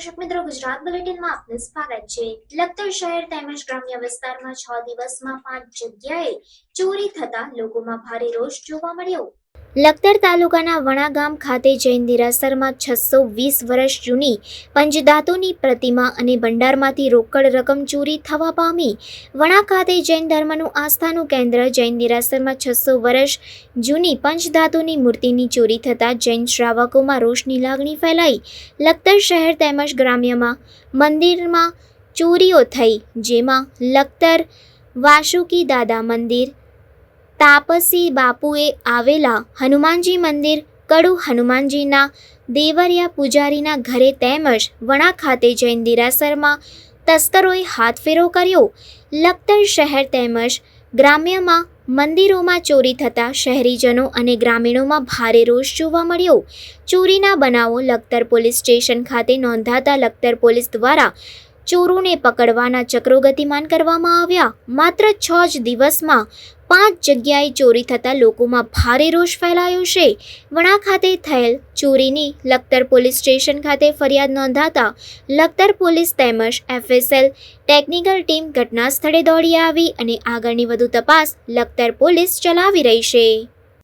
દર્શક મિત્રો, ગુજરાત બુલેટિનમાં આપનું સ્વાગત છે। લખતર શહેર તેમજ ગ્રામ્ય વિસ્તારમાં 6 દિવસમાં 5 જગ્યાએ ચોરી થતા લોકોમાં ભારે રોષ જોવા મળ્યો। લખતર તાલુકાના વણા ગામ ખાતે જૈન દેરાસરમાં 620 વર્ષ જૂની પંચધાતુની પ્રતિમા અને ભંડારમાંથી રોકડ રકમ ચોરી થવા પામી। વણા ખાતે જૈન ધર્મનું આસ્થાનું કેન્દ્ર જૈન દેરાસરમાં 600 વર્ષ જૂની પંચધાતુની મૂર્તિની ચોરી થતાં જૈન શ્રાવકોમાં રોષની લાગણી ફેલાઈ। લખતર શહેર તેમજ ગ્રામ્યમાં મંદિરમાં ચોરીઓ થઈ, જેમાં લખતર વાસુકી દાદા મંદિર, તાપસી બાપુએ આવેલા હનુમાનજી મંદિર, કડુ હનુમાનજીના દેવરિયા પૂજારીના ઘરે તેમજ વણા ખાતે જૈન દેરાસરમાં તસ્કરોએ હાથફેરો કર્યો। લખતર શહેર તેમજ ગ્રામ્યમાં મંદિરોમાં ચોરી થતાં શહેરીજનો અને ગ્રામીણોમાં ભારે રોષ જોવા મળ્યો। ચોરીના બનાવો લખતર પોલીસ સ્ટેશન ખાતે નોંધાતા લખતર પોલીસ દ્વારા ચોરોને પકડવાના ચક્રો ગતિમાન કરવામાં આવ્યા। માત્ર 6 જ દિવસમાં 5 જગ્યાએ ચોરી થતાં લોકોમાં ભારે રોષ ફેલાયો છે। વણા ખાતે થયેલ ચોરીની લખતર પોલીસ સ્ટેશન ખાતે ફરિયાદ નોંધાતા લખતર પોલીસ તેમજ FSL ટેકનિકલ ટીમ ઘટના સ્થળે દોડી આવી અને આગળની વધુ તપાસ લખતર પોલીસ ચલાવી રહી છે।